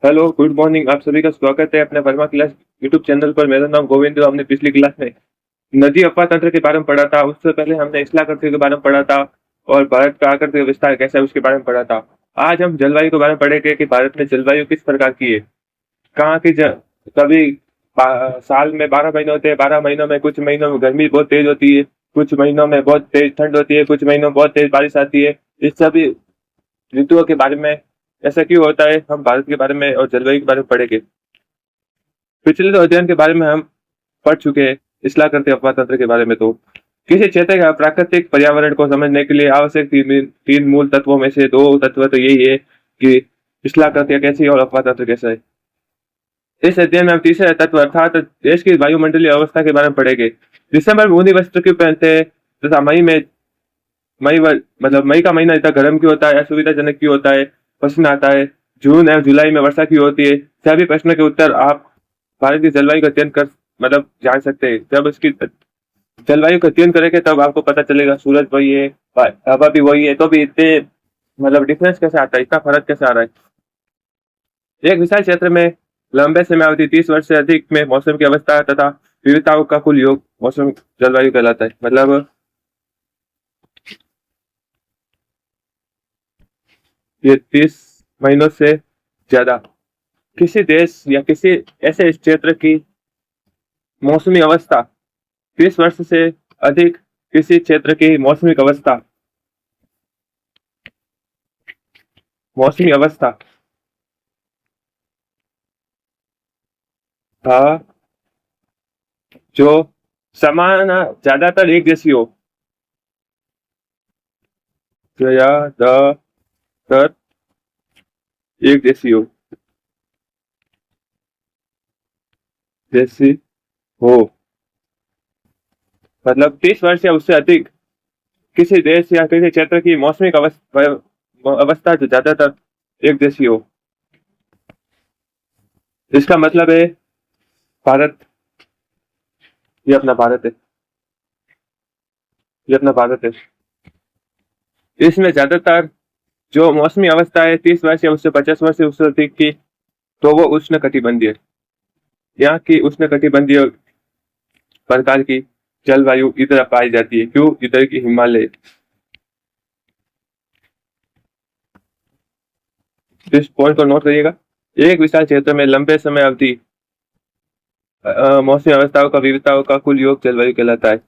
Hello, good morning. आप सभी का स्वागत है अपने वर्मा क्लास यूट्यूब चैनल पर। मेरा नाम गोविंद है। हमने पिछली क्लास में नदी अपवाह तंत्र के बारे में पढ़ा था। उससे पहले हमने इस्लाकृति के बारे में पढ़ा था और भारत का आकृतिक विस्तार कैसा है उसके बारे में पढ़ा था। आज हम जलवायु के बारे में पढ़ेंगे कि भारत में जलवायु किस प्रकार की है। कहाँ की कभी साल में 12 महीने होते हैं। 12 महीनों में कुछ महीनों में गर्मी बहुत तेज होती है, कुछ महीनों में बहुत तेज ठंड होती है, कुछ महीनों में बहुत तेज बारिश आती है। इस सभी ऋतुओं के बारे में ऐसा क्यों होता है, हम भारत के बारे में और जलवायु के बारे में पढ़ेंगे। पिछले तो अध्ययन के बारे में हम पढ़ चुके हैं, इसलाह करते अपवाह तंत्र के बारे में। तो किसी क्षेत्र का प्राकृतिक पर्यावरण को समझने के लिए आवश्यक तीन मूल तत्वों में से दो तत्व तो यही है कि इसलाह करते कैसी है और अपवाह तंत्र कैसा है। इस अध्ययन में हम तीसरे तत्व अर्थात देश की वायुमंडलीय अवस्था के बारे में पढ़ेंगे। दिसंबर में ऊनी वस्त्र क्यों पहनते हैं तथा मई का महीना इतना गर्म क्यों होता है, असुविधाजनक क्यों होता है, पसीना आता है। जून एवं जुलाई में वर्षा क्यों होती है। सभी प्रश्नों के उत्तर आप भारत की जलवायु का अध्ययन कर जान सकते हैं। जब इसकी जलवायु का अध्ययन करेंगे तब आपको पता चलेगा सूरज वही है, हवा भी वही है, तो भी इतने डिफरेंस कैसे आता है, इतना फर्क कैसे आ रहा है। एक विशाल क्षेत्र में लंबे समय अवधि 30 वर्ष से अधिक में मौसम की अवस्था तथा विविधताओं का कुल योग मौसम जलवायु कहलाता है। ये 30 महीनों से ज्यादा किसी देश या किसी ऐसे क्षेत्र की मौसमी अवस्था, 30 वर्ष से अधिक किसी क्षेत्र की मौसमी अवस्था जो समान ज्यादातर एक जैसी हो, ज्यादातर एक जैसी हो 30 वर्ष या उससे अधिक किसी देश या किसी क्षेत्र की मौसमी अवस्था जो ज्यादातर एक जैसी हो। इसका मतलब है भारत, ये अपना भारत है, ये अपना भारत है। इसमें ज्यादातर जो मौसमी अवस्था है 30 वर्ष या उससे 50 वर्ष से उससे अधिक की, तो वो उष्ण कटिबंधीय, यहाँ की उष्ण कटिबंधीय प्रकार की जलवायु इधर पाई जाती है। क्यों? इधर की हिमालय। इस पॉइंट को नोट करिएगा। एक विशाल क्षेत्र में लंबे समय अवधि मौसमी अवस्थाओं का विविधताओं का कुल योग जलवायु कहलाता है।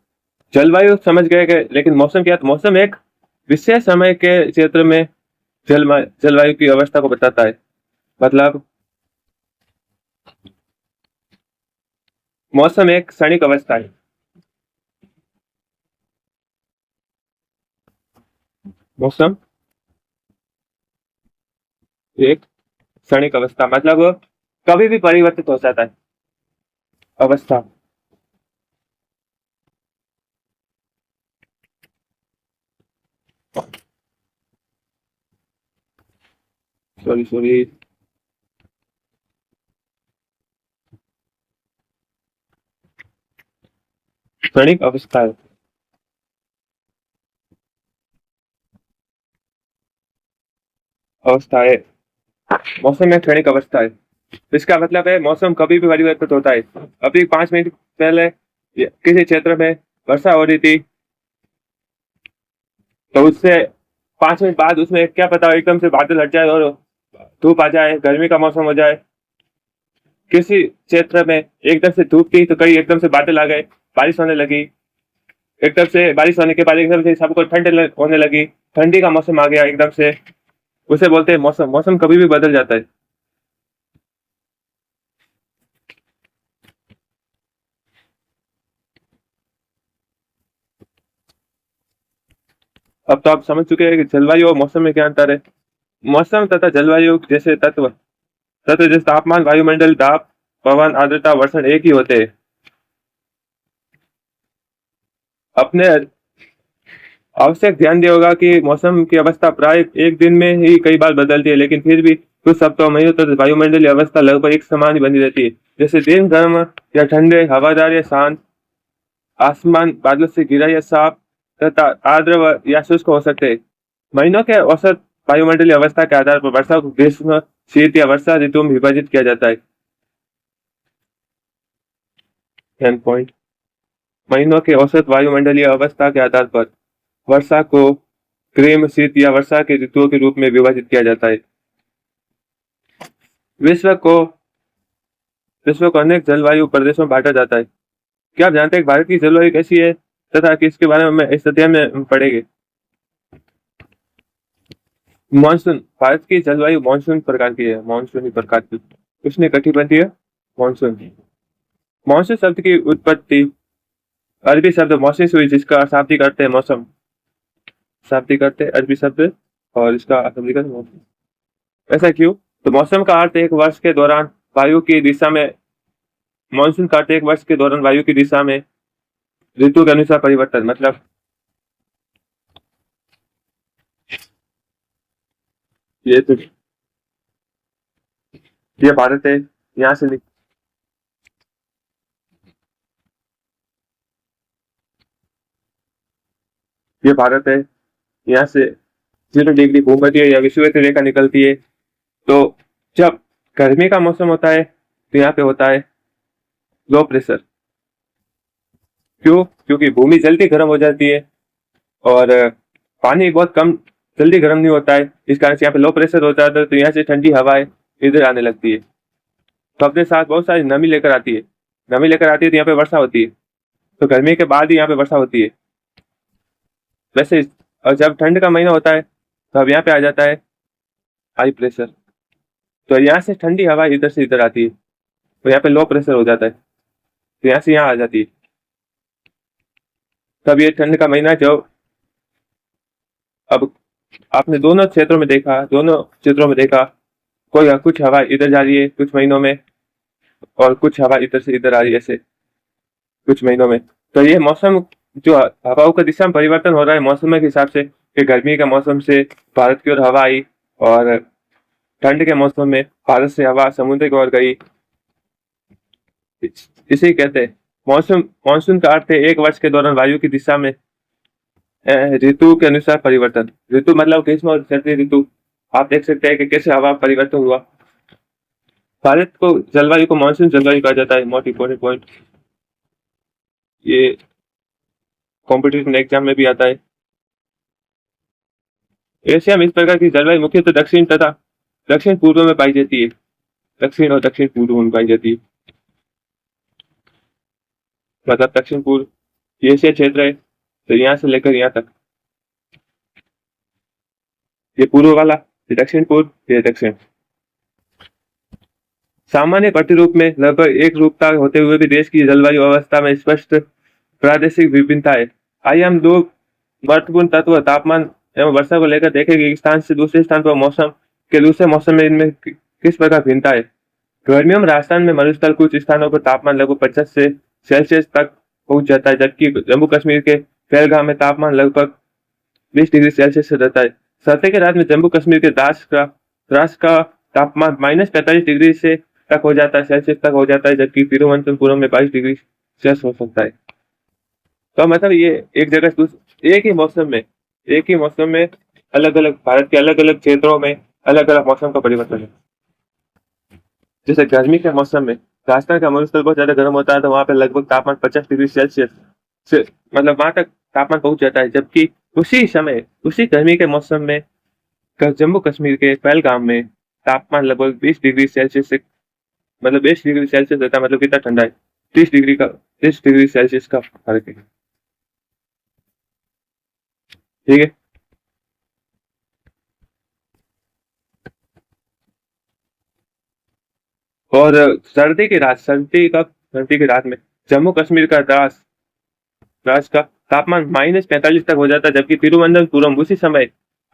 जलवायु समझ गए, लेकिन मौसम क्या? मौसम एक विशेष समय के क्षेत्र में जलवायु की अवस्था को बताता है। मतलब मौसम एक क्षणिक अवस्था है। मौसम एक क्षणिक अवस्था मतलब कभी भी परिवर्तित हो जाता है अवस्था। सॉरी क्षणिक अवस्था है। मौसम में क्षणिक अवस्था है। इसका मतलब है मौसम कभी भी परिवर्तित होता है। अभी 5 मिनट पहले किसी क्षेत्र में वर्षा हो रही थी, तो उससे 5 मिनट बाद उसमें क्या पता एकदम से बादल हट जाए और धूप आ जाए, गर्मी का मौसम हो जाए। किसी क्षेत्र में एकदम से धूप थी तो कहीं एकदम से बादल आ गए, बारिश होने लगी। एकदम से बारिश होने के बाद एकदम से सबको ठंड होने लगी, ठंडी का मौसम आ गया एकदम से। उसे बोलते हैं मौसम। मौसम कभी भी बदल जाता है। अब तो आप समझ चुके हैं कि जलवायु और मौसम में क्या अंतर है। मौसम तथा जलवायु जैसे तत्व जैसे तापमान, वायुमंडल, दाब, पवन, आर्द्रता, वर्षण एक ही होते हैं। अपने आवश्यक ध्यान दिया होगा कि मौसम की अवस्था प्राय एक दिन में ही कई बार बदलती है, लेकिन फिर भी कुछ सप्ताह महीनों तक वायुमंडलीय अवस्था लगभग एक समान ही बनी रहती है। जैसे दिन गर्म या ठंडे, हवादार या शांत, आसमान बादलों से घिरा या साफ तथा आर्द्र या शुष्क हो सकते हैं। महीनों के औसत वायुमंडलीय अवस्था के आधार पर वर्षा को ग्रीष्म, शीत या वर्षा ऋतु में विभाजित किया जाता है। 10 पॉइंट। महीनों के औसत वायुमंडलीय अवस्था के आधार पर वर्षा को ग्रीष्म, शीत या वर्षा के ऋतुओं के रूप में विभाजित किया जाता है। विश्व को अनेक जलवायु प्रदेशों में बांटा जाता है। क्या आप जानते हैं कि भारत की जलवायु कैसी है तथा किसके बारे में इस अध्याय में पढ़ेंगे? मानसून। भारत की जलवायु मानसून प्रकार की है, मानसूनी प्रकार की। उष्णकटिबंधीय मानसून। मानसून शब्द की उत्पत्ति अरबी शब्द मौसम से हुई, जिसका शाब्दिक अर्थ है मौसम। शाब्दिक अर्थ है अरबी शब्द और इसका शाब्दिक अर्थ मौसम। ऐसा क्यों? तो मौसम का अर्थ एक वर्ष के दौरान वायु की दिशा में, मानसून का अर्थ एक वर्ष के दौरान वायु की दिशा में ऋतु के अनुसार परिवर्तन। मतलब ये भारत है, यहाँ से ये भारत है, यहाँ से 0 डिग्री भूमध्य या विषुवत रेखा निकलती है। तो जब गर्मी का मौसम होता है तो यहाँ पे होता है लो प्रेशर। क्यों? क्योंकि भूमि जल्दी गर्म हो जाती है और पानी बहुत कम जल्दी गर्म नहीं होता है, इस कारण से यहाँ पे लो प्रेशर होता है। तो यहाँ से ठंडी हवाएं इधर आने लगती है, तो अपने साथ बहुत सारी नमी लेकर आती है। नमी लेकर आती है तो यहाँ पे वर्षा होती है। तो गर्मी के बाद ही यहाँ पे वर्षा होती है वैसे। और जब ठंड का महीना होता है तो अब यहाँ पे आ जाता है हाई प्रेशर। तो यहाँ से ठंडी हवा इधर से इधर आती है तो यहाँ पे लो प्रेशर हो जाता है, तो यहाँ से यहाँ आ जाती है। तब ये ठंड का महीना जो अब आपने दोनों क्षेत्रों में देखा, कोई कुछ हवा इधर जा रही है कुछ महीनों में और कुछ हवा इधर से इधर आ रही है ऐसे कुछ महीनों में। तो ये मौसम जो हवाओं का दिशा में परिवर्तन हो रहा है मौसम के हिसाब से, कि गर्मी के मौसम से भारत की ओर हवा आई और ठंड के मौसम में भारत से हवा समुद्र की ओर गई। इसे कहते हैं मौसम। मानसून का अर्थ है एक वर्ष के दौरान वायु की दिशा में ऋतु के अनुसार परिवर्तन। ऋतु मतलब ग्रीष्म और सर्दी ऋतु। आप देख सकते हैं कि कैसे हवा परिवर्तन हुआ। भारत को जलवायु को मानसून जलवायु कहा जाता है। मोस्ट इंपोर्टेंट पॉइंट, ये कॉम्पिटिशन एग्जाम में भी आता है। एशिया में इस प्रकार की जलवायु मुख्यतः दक्षिण तथा दक्षिण पूर्व में पाई जाती है। दक्षिण और दक्षिण पूर्व में पाई जाती है, मतलब दक्षिण पूर्व एशिया क्षेत्र है तो यहाँ से लेकर यहाँ तक, ये पूर्व वाला, ये दक्षिण पूर्व, ये दक्षिण। सामान्य प्रतिरूप में लगभग एक रूपता होते हुए भी देश की जलवायु अवस्था में स्पष्ट प्रादेशिक विभिन्नता है। आइए हम दो महत्वपूर्ण तत्व तापमान एवं वर्षा को लेकर देखेंगे कि स्थान से दूसरे स्थान पर मौसम के दूसरे मौसम में इनमें किस प्रकार भिन्नता है। गर्मियों में राजस्थान में मरुस्थल कुछ स्थानों पर तापमान लगभग 50 से सेल्सियस तक पहुंच जाता है, जबकि जम्मू कश्मीर के पहलगाम में तापमान लगभग 20 डिग्री सेल्सियस से रहता है। सर्दी के रात में जम्मू कश्मीर के द्रास का तापमान -45 डिग्री से तक हो जाता है, सेल्सियस तक हो जाता है, जबकि तिरुवनंतपुरम में 22 डिग्री सेल्सियस हो सकता है। तो मतलब ये एक जगह एक ही मौसम में अलग अलग भारत के अलग अलग क्षेत्रों में अलग अलग मौसम का परिवर्तन है। जैसे गर्मी के मौसम में राजस्थान का मरुस्थल बहुत ज्यादा गर्म होता है, तो वहां पे लगभग तापमान 50 डिग्री सेल्सियस से मतलब वहां तक तापमान पहुंच जाता है, जबकि उसी गर्मी के मौसम में जम्मू कश्मीर के पहलगाम में तापमान लगभग 20 डिग्री सेल्सियस से मतलब 20 डिग्री सेल्सियस रहता है। मतलब कितना ठंडा है, 30 डिग्री सेल्सियस का फर्क है। ठीक है। और सर्दी की रात में जम्मू कश्मीर का द्रास का तापमान -45 तक हो जाता है, जबकि तिरुवनंतपुरम उसी समय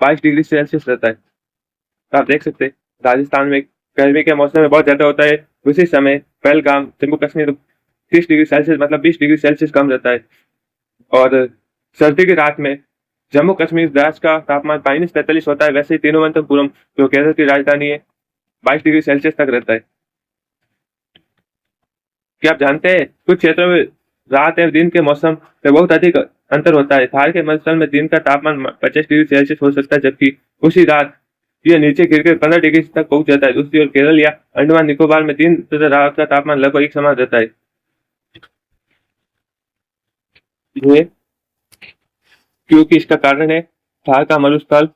22 डिग्री सेल्सियस रहता है। तो आप देख सकते हैं राजस्थान में गर्मी के मौसम में बहुत ज्यादा होता है, उसी समय पहलगाम जम्मू कश्मीर 30 डिग्री सेल्सियस मतलब 20 डिग्री सेल्सियस कम रहता है। और सर्दी की रात में जम्मू कश्मीर द्रास का तापमान -45 होता है, वैसे ही तिरुवनंतपुरम जो केरल की राजधानी है 22 डिग्री सेल्सियस तक रहता है। क्या आप जानते हैं कुछ क्षेत्रों में रात एवं दिन के मौसम में बहुत अधिक अंतर होता है। थार के मरुस्थल में दिन का तापमान 50 डिग्री सेल्सियस हो सकता है, जबकि उसी रात ये नीचे गिरकर 15 डिग्री तक पहुंच जाता है। दूसरी ओर केरल या अंडमान निकोबार में दिन तथा रात का तापमान लगभग एक समान रहता है। ये क्योंकि इसका कारण है थार का मरुस्थल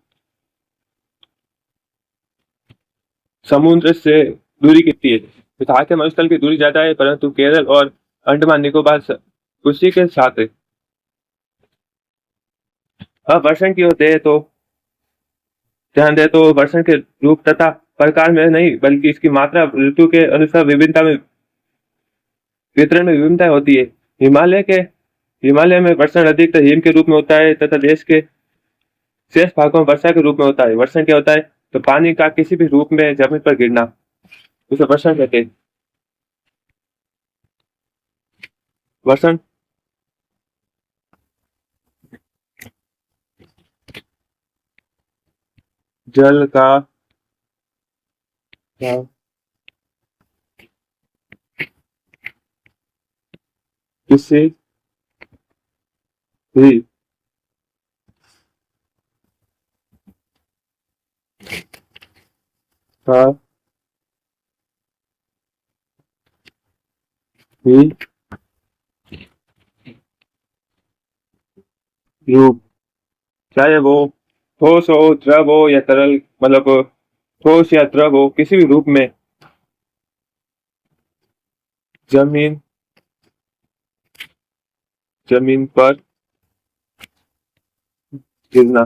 समुद्र से दूरी कितनी है। तो थार के मरुस्थल की दूरी ज्यादा है, परंतु केरल और अंडमान निकोबार उसी के साथ है। अब वर्षण की ओर दे तो ध्यान दे तो वर्षण के रूप तथा प्रकार में नहीं, बल्कि इसकी मात्रा ऋतु के अनुसार विभिन्नता में वितरण में विभिन्नता होती है। हिमालय में वर्षण अधिकतर हिम के रूप में होता है तथा देश के शेष भागों में वर्षा के रूप में होता है। वर्षण क्या होता है? तो पानी का किसी भी रूप में जमीन पर गिरना, उसे वर्षण कहते हैं। वर्षण जल का किसी भी का भी रूप, चाहे वो ठोस हो, द्रव हो या तरल, मतलब ठोस या द्रव हो, किसी भी रूप में जमीन पर गिरना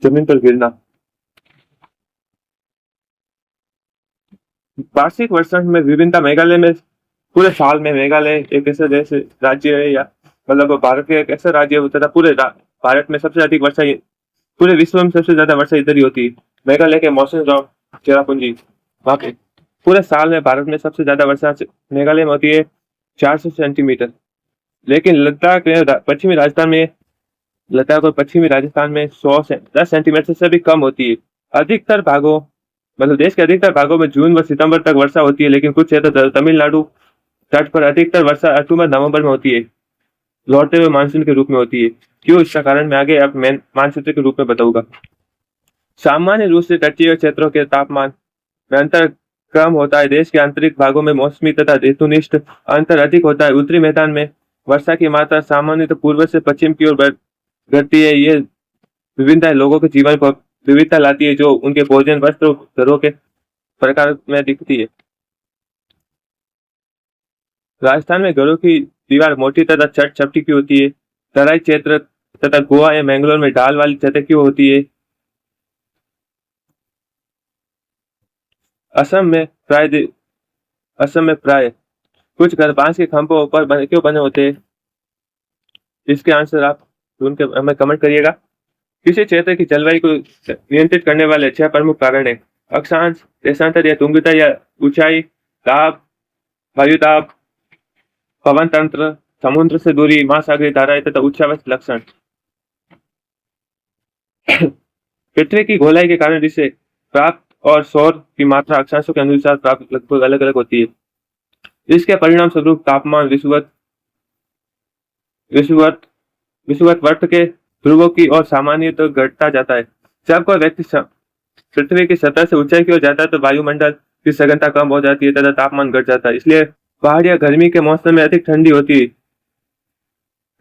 जमीन पर गिरना। वार्षिक वर्षण में विभिन्नता मेघालय में पूरे साल में मेघालय एक ऐसा देश राज्य है, या मतलब भारत के एक ऐसा राज्य है तथा पूरे भारत में सबसे अधिक वर्षा, पूरे विश्व में सबसे ज्यादा वर्षा इधर ही होती है। मेघालय के मौसम चेरापूंजी, वहां पे पूरे साल में भारत में सबसे ज्यादा वर्षा मेघालय में होती है 400 सेंटीमीटर। लेकिन लद्दाख और पश्चिमी राजस्थान में 100 से 10 सेंटीमीटर से भी कम होती है। अधिकतर भागों, मतलब देश के अधिकतर भागों में जून व सितंबर तक वर्षा होती है, लेकिन कुछ क्षेत्र तमिलनाडु तट पर अधिकतर वर्षा अक्टूबर नवंबर में होती है, लौटते हुए मानसून के रूप में होती है। क्यों? इसका कारण मैं आगे अब मानसूत्र के रूप में बताऊंगा। सामान्य रूप से तटीय क्षेत्रों के तापमान में अंतर कम होता है। देश के आंतरिक भागों में मौसमी तथा ऋतुनिष्ठ अंतर अधिक होता है। उत्तरी मैदान में वर्षा की मात्रा सामान्यतः पूर्व से पश्चिम की ओर घटती है। ये विभिन्नता लोगों के जीवन पर विविधता लाती है, जो उनके भोजन, वस्त्र, घरों के प्रकार में दिखती है। राजस्थान में घरों की दीवार मोटी तथा चपटी की होती है। तराई क्षेत्र तथा गोवा या मैंगलोर में ढाल वाली छतें क्यों होती है। असम में प्राय कुछ घर बांस के खंभों पर क्यों बने होते हैं। इसके आंसर आप ढूंढ के हमें कमेंट करिएगा। किसी क्षेत्र की जलवायु को नियंत्रित करने वाले 6 प्रमुख कारण है। अक्षांश, देशांतर या तुंगता या ऊंचाई, दाब, वायुदाब, पवन तंत्र, समुद्र से दूरी, महासागरीय धाराएं तथा उच्चावच लक्षण। पृथ्वी की गोलाई के कारण इसे प्राप्त और सौर की मात्रा अक्षांशों के अनुसार प्राप्त लगभग अलग अलग होती है। इसके परिणाम स्वरूप तापमान विषुवत के ध्रुवों की ओर सामान्य तो घटता जाता है। जब कोई व्यक्ति पृथ्वी की सतह से ऊंचाई की ओर जाता है तो वायुमंडल की सघनता कम हो जाती है तथा तापमान घट जाता है। इसलिए पहाड़ियां गर्मी के मौसम में अधिक ठंडी होती है,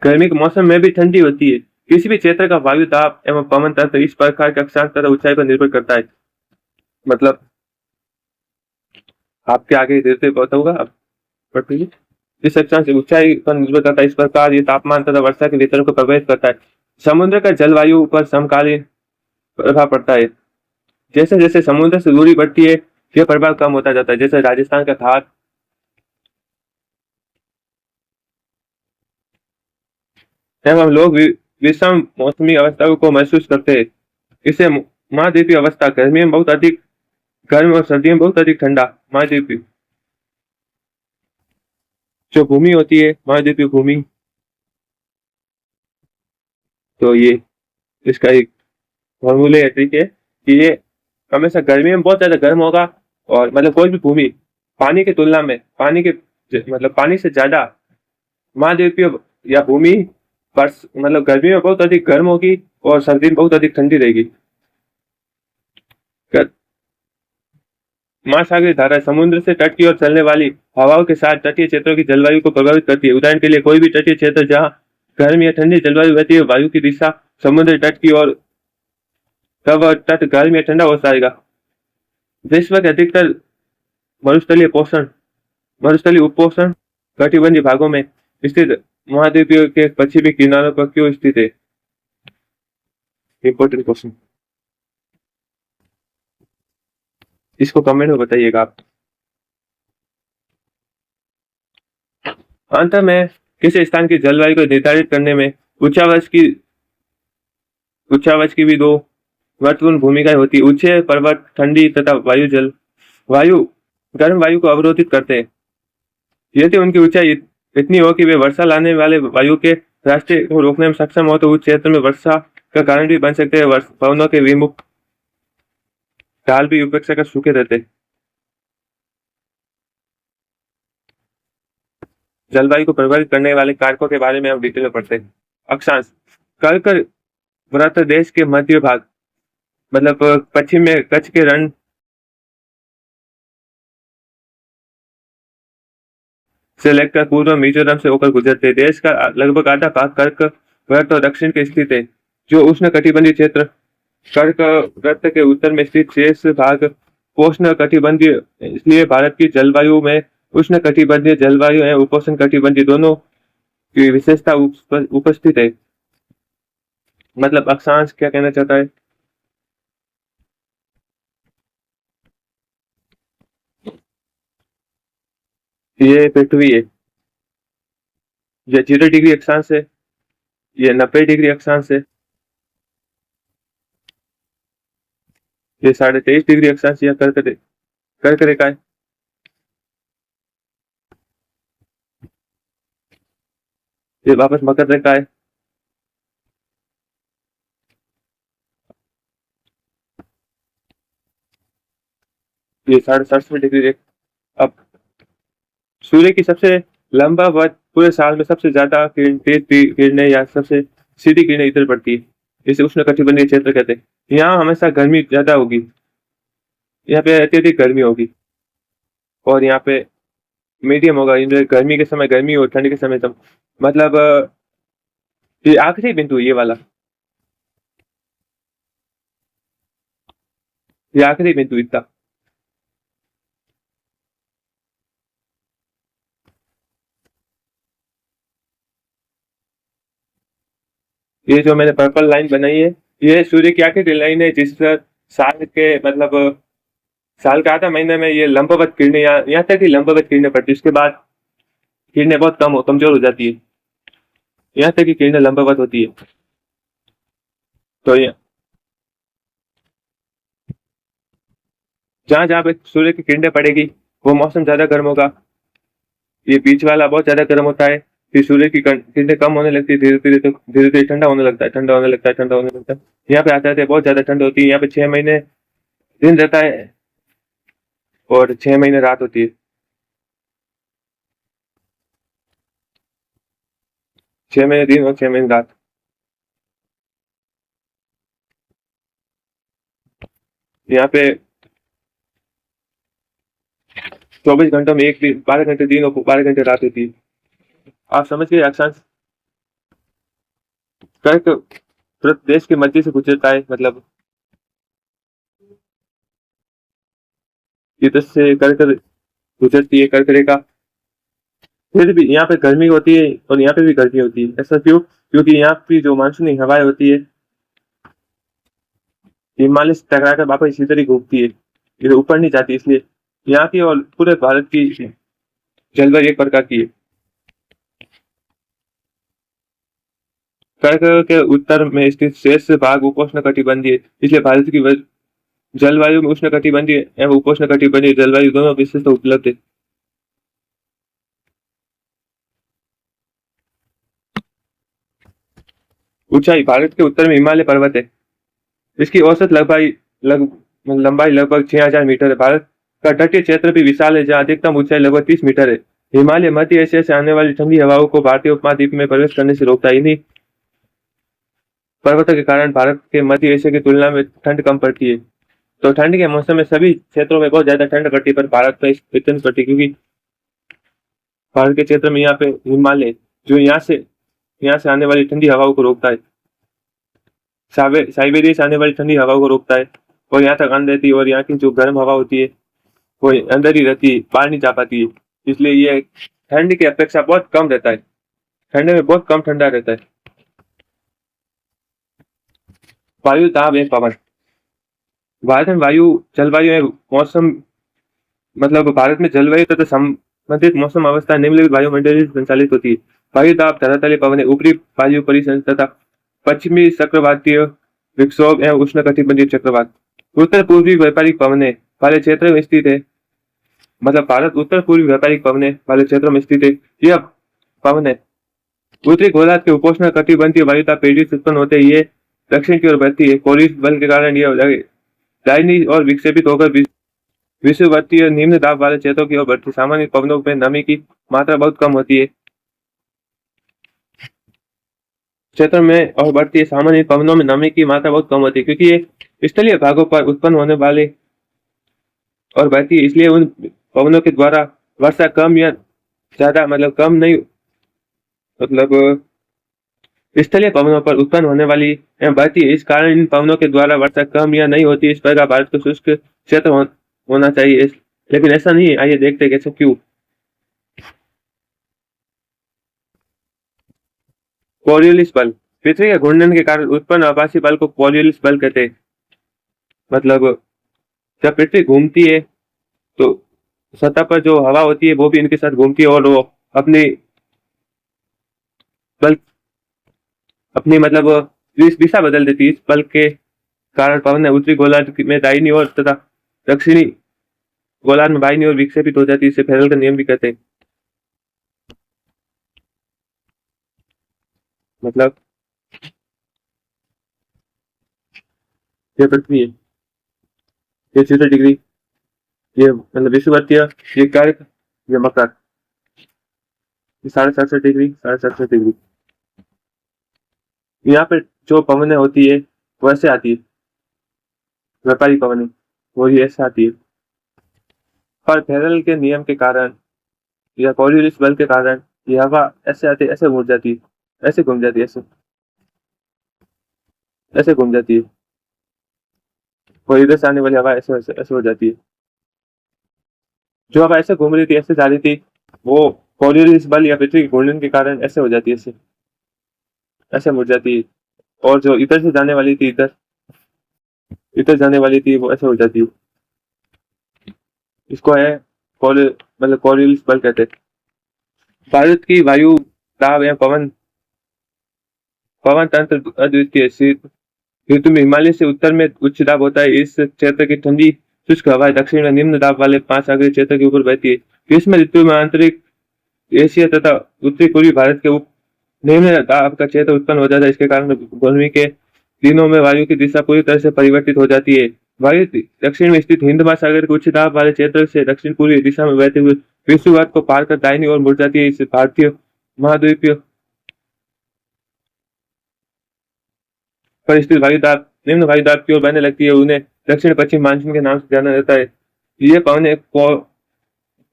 गर्मी के मौसम में भी ठंडी होती है। किसी भी क्षेत्र का वायु दाब एवं पवन तंत्र इस प्रकार के अक्षांश तथा ऊंचाई पर निर्भर करता है। मतलब आपके आगे धीरे धीरे बताऊंगा, आप पढ़ लीजिए। इस अक्षांश ऊंचाई पर निर्भर करता है। इस प्रकार ये तापमान तथा वर्षा के वितरण को प्रभावित करता है। समुद्र का जलवायु पर समकालीन प्रभाव पड़ता है। जैसे जैसे समुद्र से दूरी बढ़ती है, यह प्रभाव कम होता जाता है। जैसे राजस्थान का थार एवं लोग विषम मौसमी अवस्था को महसूस करते हैं। इसे महाद्वीपीय अवस्था, गर्मी में बहुत अधिक गर्म और सर्दी में बहुत अधिक ठंडा। महाद्वीपीय जो भूमि होती है, महाद्वीपीय भूमि, तो ये इसका एक फॉर्मूले है, ठीक है, कि ये हमेशा गर्मी में बहुत ज्यादा गर्म होगा, और मतलब कोई भी भूमि पानी की तुलना में पानी से ज्यादा महाद्वीपीय या भूमि बस मतलब गर्मी में बहुत अधिक गर्म होगी और सर्दी में बहुत अधिक ठंडी रहेगी। ग- महासागरीय धारा समुद्र से तट की ओर चलने वाली हवाओं के साथ तटीय क्षेत्रों की जलवायु को प्रभावित करती है। उदाहरण के लिए कोई भी तटीय क्षेत्र जहां गर्म या ठंडी जलवायु रहती है, वायु की दिशा समुद्र तट की ओर, तब वह तट गर्म या ठंडा हो जाएगा। विश्व के अधिकतर मरुस्थलीय पोषण मरुस्थलीय उपोष्ण कटिबंधीय भागों में स्थित महाद्वीपों के पश्चिमी किनारों पर क्यों स्थित है? इंपॉर्टेंट क्वेश्चन, इसको कमेंट में बताइएगा आप। अंत में किसी स्थान की जलवायु को निर्धारित करने में उच्चावच की भी दो महत्वपूर्ण भूमिकाएं होती है। ऊंचे पर्वत ठंडी तथा वायु गर्म वायु को अवरोधित करते हैं। यदि उनकी ऊंचाई इतनी हो कि वे वर्षा लाने वाले वायु के रास्ते को रोकने में सक्षम हो तो उस क्षेत्र में वर्षा का कारण भी बन सकते हैं। पवनों के विमुख ढाल भी उपेक्षा कर सूखे रहते। जलवायु को प्रभावित करने वाले कारकों के बारे में हम डिटेल में पढ़ते हैं। अक्षांश, कर्क वृत्त देश के मध्य भाग मतलब पश्चिम में कच्छ के रण से लेकर पूर्व मिजोरम से होकर गुजरते। देश का लगभग आधा भाग कर्क वृत्त और दक्षिण के स्थित है, जो उष्ण कटिबंधीय क्षेत्र। कर्क वृत्त के उत्तर में स्थित शेष भाग उपोष्ण कटिबंधीय, इसलिए भारत की जलवायु में उष्ण कटिबंधीय जलवायु है उपोष्ण कटिबंधीय दोनों की विशेषता उपस्थित है। मतलब अक्षांश क्या कहना चाहता है? ये पृथ्वी है, ये 0 डिग्री अक्षांश है, ये 90 डिग्री अक्षांश है, ये 23.5 डिग्री अक्षांश या कर्क रेखा है। ये वापस मकर रेखा है। ये 67.5 डिग्री रेखा। अब सूर्य की सबसे लंबा वक्त पूरे साल में सबसे ज्यादा तेज किरणें या सबसे सीधी किरणें इधर पड़ती है, इसे उष्ण कटिबंधीय क्षेत्र कहते हैं। यहाँ हमेशा गर्मी ज्यादा होगी, यहाँ पे अत्यधिक गर्मी होगी, और यहाँ पे मीडियम होगा। गर्मी के समय गर्मी और ठंडी के समय मतलब ये आखिरी बिंदु, ये वाला, ये आखिरी बिंदु इतना। ये जो मैंने पर्पल लाइन बनाई है, ये सूर्य की आखिरी लाइन है, जिस पर साल के मतलब साल का आधा महीने में ये लंबवत किरणें यहाँ तक ही लंबवत किरणें पड़ती है। उसके बाद किरणें बहुत कमजोर हो जाती है, यहाँ तक की किरणें लंबवत होती है। तो ये जहां जहां पे सूर्य की किरणें पड़ेगी वो मौसम ज्यादा गर्म होगा। ये बीच वाला बहुत ज्यादा गर्म होता है, फिर सूर्य की किरणें कम होने लगती है, धीरे धीरे तो धीरे धीरे ठंडा होने लगता है, ठंडा होने लगता है, ठंडा होने लगता है। यहाँ पे आते आते बहुत ज्यादा ठंड होती है। यहाँ पे 6 महीने दिन रहता है और 6 महीने रात होती है। 6 महीने दिन और 6 महीने रात। यहाँ पे 24 घंटों में एक दिन 12 घंटे दिन और 12 घंटे रात होती है। आप समझ गए अक्षांश? कर्क वृत्त देश के मध्य से गुजरता है, मतलब इधर से कर्क गुजरती है, कर्क रेखा। फिर भी यहाँ पे गर्मी होती है और यहाँ पे भी गर्मी होती है। ऐसा क्यों? क्योंकि यहाँ की जो मानसूनी हवाएं होती है हिमालय से टकरा कर वापस इसी तरह घूमती है, इधर ऊपर नहीं जाती, इसलिए यहाँ की और पूरे भारत की जलवायु एक प्रकार की है। कर्क के उत्तर में स्थित शेष भाग उपोष्ण कटिबंधीय है, इसलिए भारत की जलवायु में उष्ण कटिबंधीय एवं उपोष्ण कटिबंधीय जलवायु दोनों विशेषता उपलब्ध है। ऊंचाई, भारत के उत्तर में हिमालय पर्वत है, इसकी औसत लंबाई लगभग 6,000 मीटर है। भारत का तटीय क्षेत्र भी विशाल है, जहाँ अधिकतम ऊंचाई लगभग 30 मीटर है। हिमालय मध्य एशिया से आने वाली ठंडी हवाओं को भारतीय उपमहाद्वीप में प्रवेश करने से रोकता है। इन्हीं पर्वतों के कारण भारत के मध्य एशिया की तुलना में ठंड कम पड़ती है। तो ठंड के मौसम में सभी क्षेत्रों में बहुत ज्यादा ठंड पड़ती है, पर भारत में इतनी पड़ती है क्योंकि भारत के क्षेत्र में यहाँ पे हिमालय जो यहाँ से आने वाली ठंडी हवाओं को रोकता है, साइबेरिया से आने वाली ठंडी हवाओं को रोकता है और यहाँ तक आने रहती है। और यहाँ की जो गर्म हवा होती है वो अंदर ही रहती है, बाहर नहीं जा पाती है। इसलिए ये ठंड की अपेक्षा बहुत कम रहता है, ठंडे में बहुत कम ठंडा रहता है। वायु दाब एवं पवन। भारत में वायु जलवायु एवं मौसम भारत में जलवायु तथा संबंधित मौसम अवस्था निम्नलिखित वायुमंडलीय से संचालित होती है। वायु दाब धरातलीय पवन, ऊपरी वायु परिसंचरण तथा पश्चिमी चक्रवातीय विक्षोभ एवं उष्णकटिबंधीय चक्रवात। उत्तर पूर्वी व्यापारिक पवने वाले क्षेत्र में स्थित है, भारत उत्तर पूर्वी व्यापारिक पवने वाले क्षेत्रों में स्थित है। यह पवन उत्तरी गोलार्ध के उपोष्ण कटिबंधीय वायुदाब पेड़ी से उत्पन्न होते ही ये दक्षिण की ओर बढ़ती है। कोरिस बल के कारण यह दाहिनी और विक्षेपित होकर विषुवतीय निम्न दाब वाले क्षेत्रों की ओर बढ़ती। सामान्य पवनों में नमी की मात्रा बहुत कम होती है, क्षेत्र में और बढ़ती है। सामान्य पवनों में नमी की मात्रा बहुत कम होती है क्योंकि ये स्थलीय भागों पर उत्पन्न होने वाले और बढ़ती है, इसलिए उन पवनों के द्वारा वर्षा कम या ज्यादा कम नहीं स्थलीय पवनों पर उत्पन्न होने वाली एवं बढ़ती है। इस कारण इन पवनों के द्वारा वर्षा कम या नहीं होती। इस प्रकार भारत को शुष्क क्षेत्र होना चाहिए, लेकिन ऐसा नहीं है। आइए देखते हैं कैसे, क्यों। कोरियोलिस बल पृथ्वी के घूर्णन के कारण उत्पन्न आभासी बल को कोरियोलिस बल कहते हैं। जब पृथ्वी घूमती है तो सतह पर जो हवा होती है वो भी इनके साथ घूमती है और वो अपनी बल अपनी दिशा बदल देती है। इस बल के कारण पवन उत्तरी गोलार्ध में दाहिनी ओर तथा दक्षिणी गोलार्ध में बाईं ओर विक्षेपित हो जाती है। इसे फेरल का नियम भी कहते हैं। ये पृथ्वी है, ये 0 डिग्री, ये विषुवतीय, ये कर्क, ये मकर, ये 67.5 डिग्री, 67.5 डिग्री। यहाँ पे जो पवनें होती है वो ऐसे आती है, व्यापारी पवनें वो ये ऐसे आती है। पर फेरल के नियम के कारण या कोरियोलिस बल के कारण ये हवा ऐसे आती है, ऐसे मुड़ जाती है, ऐसे घूम जाती है, ऐसे घूम जाती है। और इधर से आने वाली हवा ऐसे ऐसे ऐसे हो जाती है। जो हवा ऐसे घूम रही थी, ऐसे जा रही थी, वो कोरियोलिस बल या पृथ्वी के घूर्णन के कारण ऐसे हो जाती है, ऐसे ऐसे मुड़ जाती है। और जो इधर से जाने वाली थी, इधर इधर जाने वाली थी, वो ऐसे हो जाती है। इसको है कोरियोलिस बल कहते हैं। भारत की वायु दाब या पवन तंत्र अद्वितीय ऋतु में हिमालय से उत्तर में उच्च दाब होता है। इस क्षेत्र की ठंडी शुष्क हवाएं दक्षिण में निम्न दाब वाले 5 सागरीय क्षेत्र के ऊपर बहती है। ग्रीष्म ऋतु में आंतरिक एशिया तथा उत्तरी पूर्वी भारत के निम्न दाब का क्षेत्र उत्पन्न हो जाता है। इसके कारण गर्मी के दिनों में वायु की दिशा पूरी तरह से परिवर्तित हो जाती है। वायु दक्षिण में स्थित हिंद महासागर के उच्च दाब वाले क्षेत्र से दक्षिण पूर्वी दिशा में बहते हुए विषुवत को पार कर दाहिनी ओर मुड़ जाती है। इसे भारतीय महाद्वीपीय पर स्थित वायुदाब निम्न वायुदाब की ओर बहने लगती है। उन्हें दक्षिण पश्चिम मानसून के नाम से जाना जाता है। ये पवनें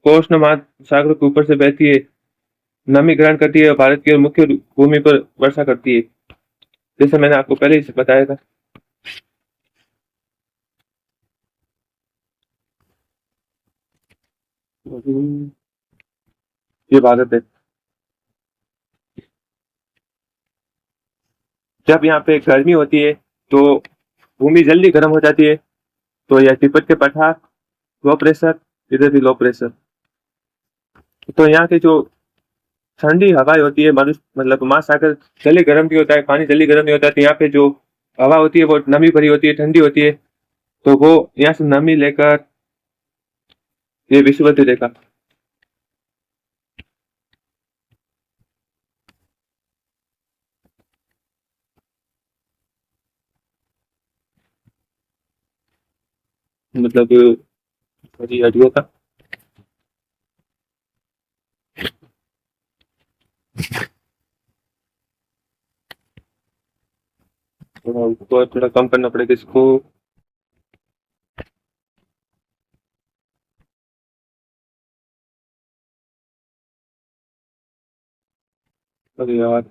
कोष्ण महासागर के ऊपर से बहती है, नमी ग्रहण करती है और भारत की मुख्य भूमि पर वर्षा करती है, जैसे मैंने आपको पहले ही बताया था। ये भारत है। जब यहाँ पे गर्मी होती है तो भूमि जल्दी गर्म हो जाती है, तो यह तिब्बत के पठार लो प्रेशर, इधर भी लो प्रेशर, तो यहाँ की जो ठंडी हवाएं होती है, महासागर जल्दी गर्म भी होता है, पानी जल्दी गर्म नहीं होता है, तो यहाँ पे जो हवा होती है वो नमी भरी होती है, ठंडी होती है, तो वो यहाँ से नमी लेकर ये विषुवत रेखा हड्डियों का थोड़ा ऊपर थोड़ा कम करना पड़ेगा इसको। अरे यार,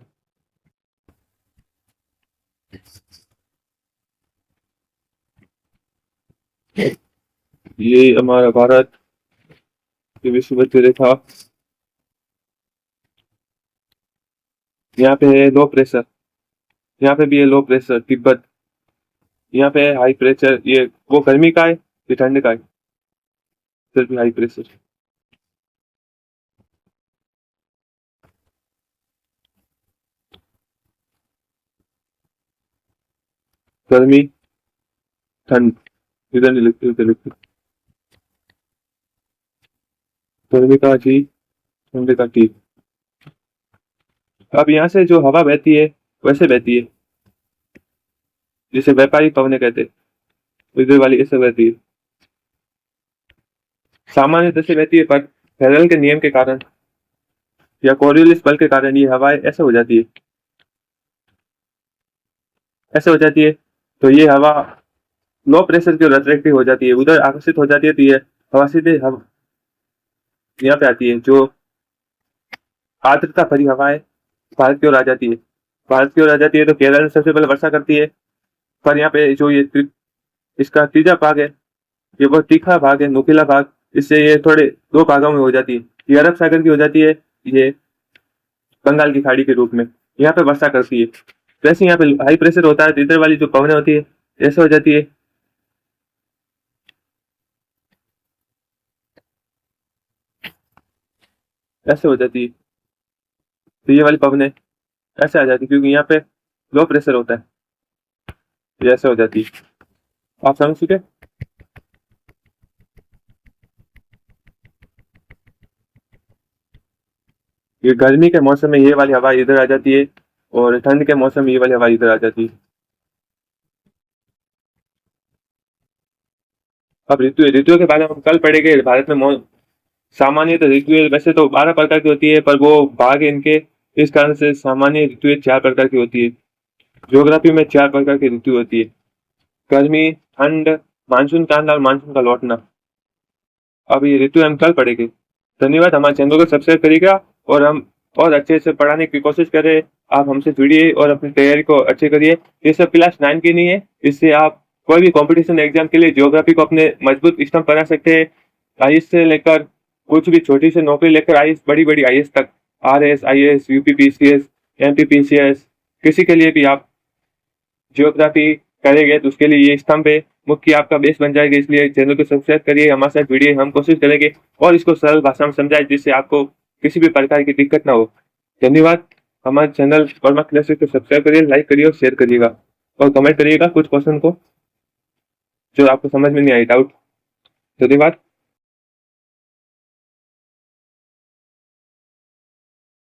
ये हमारा भारत ये विश्व विद्यालय था। यहाँ पे है लो प्रेशर, यहाँ पे भी है लो प्रेशर तिब्बत। यहाँ पे है हाई प्रेशर, ये वो गर्मी का है, ये ठंड का है, फिर भी हाई प्रेशर। गर्मी ठंड, इधर नहीं लिखती उधर लिखती। गर्मी का जी, ठंड का टी। अब यहाँ से जो हवा बहती है वैसे बहती है, जिसे व्यापारी पवने कहते हैं, इधर वाली ऐसे बहती है, सामान्य दशा बहती है, पर फेरेल के नियम के कारण या कोरियोलिस बल के कारण ये हवाएं ऐसे हो जाती है, ऐसे हो जाती है। तो ये हवा लो प्रेशर की ओर अट्रैक्टिव हो जाती है, उधर आकर्षित हो जाती है, तो ये हवा सीधे हम यहाँ पे आती है, जो आर्द्रता भरी हवाएं भारत की ओर आ जाती है। भारत की ओर आ जाती है तो केरल में सबसे पहले वर्षा करती है। पर यहाँ पे जो ये इसका तीजा भाग है, ये बहुत तीखा भाग है, नुकीला भाग, इससे ये थोड़े दो भागों में हो जाती है। ये अरब सागर की हो जाती है, ये बंगाल की खाड़ी के रूप में यहाँ पे वर्षा करती है। जैसे यहाँ पे हाई प्रेशर होता है तो इधर वाली जो पवनें होती है ऐसे हो जाती है, ऐसे हो जाती है। तो ये वाली पवनें ऐसे आ जाती है क्योंकि यहाँ पे लो प्रेशर होता है, ये ऐसे हो जाती है। आप समझ चुके। ये गर्मी के मौसम में ये वाली हवा इधर आ जाती है, और ठंड के मौसम में ये वाली हवा इधर आ जाती है। अब ऋतुओं के बारे में हम कल पढ़ेंगे। भारत में सामान्य तो ऋतुएं वैसे तो 12 प्रकार की होती है, पर वो भाग है इनके, इस कारण से सामान्य ऋतुएं 4 प्रकार की होती है। ज्योग्राफी में 4 प्रकार की ऋतु होती है, गर्मी, ठंड, मानसून का आना और मानसून का लौटना। अब ये ऋतु हम कल पढ़ेंगे। धन्यवाद, हमारे चैनल को सब्सक्राइब करिएगा, और हम और अच्छे से पढ़ाने की कोशिश करें। आप हमसे जुड़िए और अपनी तैयारी को अच्छे करिए। ये सब क्लास 9 की नहीं है, इससे आप कोई भी कंपटीशन एग्जाम के लिए ज्योग्राफी को अपने मजबूत स्तंभ बना सकते हैं। आईएएस से लेकर कुछ भी छोटी सी नौकरी लेकर आईएएस, बड़ी बड़ी आईएएस तक, आरएस, आईएएस, यूपीपीसीएस, एमपीपीसीएस, किसी के लिए भी आप जियोग्राफी करेंगे तो उसके लिए ये स्तंभ है, मुख्य आपका बेस बन जाएगा। इसलिए चैनल को सब्सक्राइब करिए, हमारे साथ जुड़िए। हम कोशिश करेंगे और इसको सरल भाषा में समझाएं जिससे आपको किसी भी प्रकार की दिक्कत ना हो। धन्यवाद। हमारे चैनल वर्मा क्लासेस को सब्सक्राइब करिए, लाइक करिए और शेयर करिएगा, और कमेंट करिएगा कुछ क्वेश्चन को जो आपको समझ में नहीं आई, डाउट। धन्यवाद।